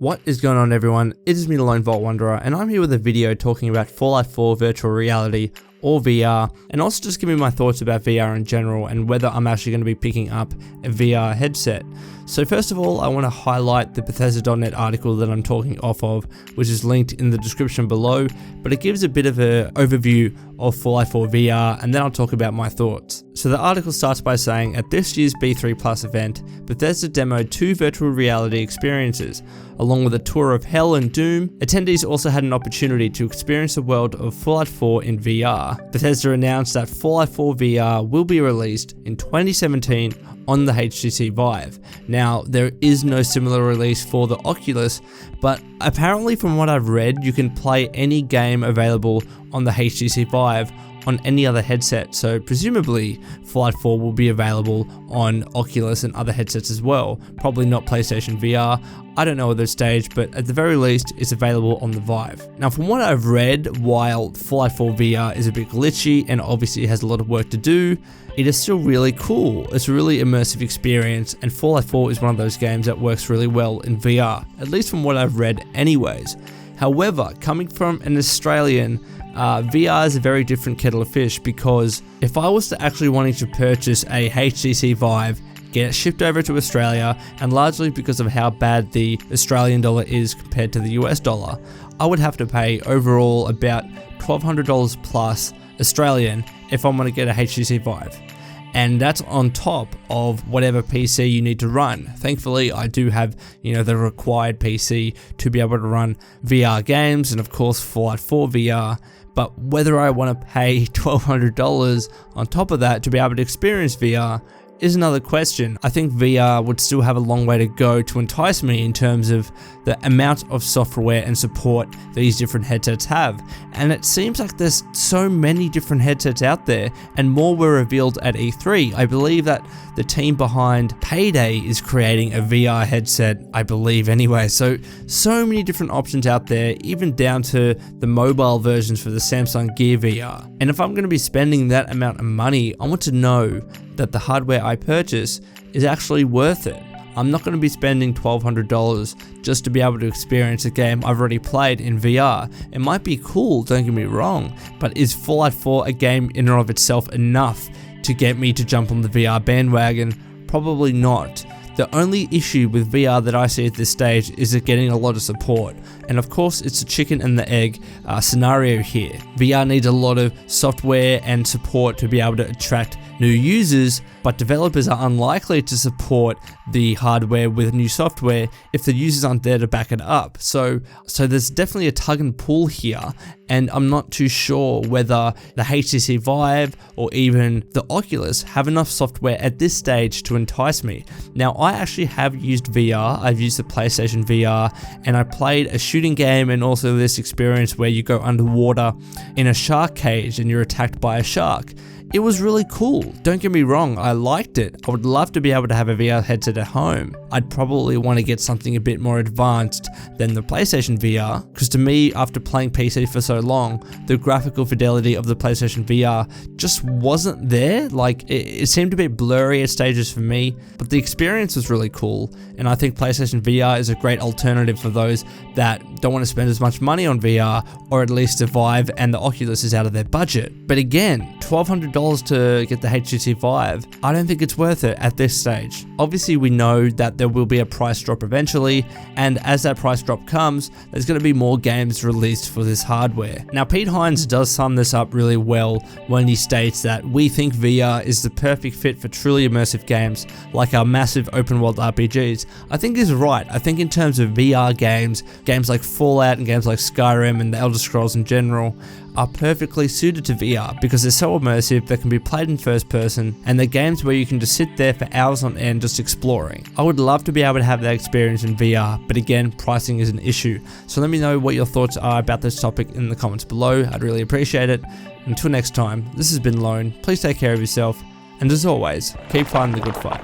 What is going on, everyone? It is me, the Lone Vault Wanderer, and I'm here with a video talking about Fallout 4 virtual reality or VR, and also just giving my thoughts about VR in general and whether I'm actually going to be picking up a VR headset. So first of all, I want to highlight the Bethesda.net article that I'm talking off of, which is linked in the description below, but it gives a bit of an overview of Fallout 4 VR, and then I'll talk about my thoughts. So the article starts by saying, at this year's B3 Plus event, Bethesda demoed 2 virtual reality experiences. Along with a tour of Hell and Doom, attendees also had an opportunity to experience the world of Fallout 4 in VR. Bethesda announced that Fallout 4 VR will be released in 2017 on the HTC Vive. Now, there is no similar release for the Oculus, but apparently from what I've read, you can play any game available on the HTC Vive on any other headset, so presumably Fallout 4 will be available on Oculus and other headsets as well, probably not PlayStation VR. I don't know at this stage, but at the very least it's available on the Vive. Now, from what I've read, while Fallout 4 VR is a bit glitchy and obviously has a lot of work to do, it is still really cool. It's a really immersive experience, and Fallout 4 is one of those games that works really well in VR, at least from what I've read anyways. However, coming from an Australian, VR is a very different kettle of fish, because if I was to actually wanting to purchase a HTC Vive, get it shipped over to Australia, and largely because of how bad the Australian dollar is compared to the US dollar, I would have to pay overall about $1,200 plus Australian if I'm going to get a HTC Vive. And that's on top of whatever PC you need to run. Thankfully, I do have, the required PC to be able to run VR games, and of course Fallout 4 VR. But whether I want to pay $1,200 on top of that to be able to experience VR is another question. I think VR would still have a long way to go to entice me in terms of the amount of software and support these different headsets have. And it seems like there's so many different headsets out there, and more were revealed at E3. I believe that the team behind Payday is creating a VR headset, I believe anyway. So many different options out there, even down to the mobile versions for the Samsung Gear VR. And if I'm going to be spending that amount of money, I want to know that the hardware I purchase is actually worth it. I'm not going to be spending $1,200 just to be able to experience a game I've already played in VR. It might be cool, don't get me wrong, but is Fallout 4 a game in and of itself enough to get me to jump on the VR bandwagon? Probably not. The only issue with VR that I see at this stage is it getting a lot of support. And of course, it's a chicken and the egg scenario here. VR needs a lot of software and support to be able to attract new users, but developers are unlikely to support the hardware with new software if the users aren't there to back it up. So there's definitely a tug and pull here, and I'm not too sure whether the HTC Vive or even the Oculus have enough software at this stage to entice me. Now, I actually have used VR. I've used the PlayStation VR, and I played a shooting game and also this experience where you go underwater in a shark cage and you're attacked by a shark. It was really cool, don't get me wrong, I liked it. I would love to be able to have a VR headset at home. I'd probably want to get something a bit more advanced than the PlayStation VR, because to me, after playing PC for so long, the graphical fidelity of the PlayStation VR just wasn't there. Like, it seemed a bit blurry at stages for me, but the experience was really cool, and I think PlayStation VR is a great alternative for those that don't want to spend as much money on VR, or at least the Vive and the Oculus is out of their budget. But again, $1,200 to get the HTC Vive, I don't think it's worth it at this stage. Obviously, we know that there will be a price drop eventually, and as that price drop comes, there's going to be more games released for this hardware. Now, Pete Hines does sum this up really well when he states that we think VR is the perfect fit for truly immersive games like our massive open world RPGs. I think he's right. I think in terms of VR games like Fallout and games like Skyrim and the Elder Scrolls in general are perfectly suited to VR because they're so immersive, they can be played in first person, and they're games where you can just sit there for hours on end just exploring. I would love to be able to have that experience in VR, but again, pricing is an issue. So let me know what your thoughts are about this topic in the comments below. I'd really appreciate it. Until next time, this has been Lone. Please take care of yourself, and as always, keep fighting the good fight.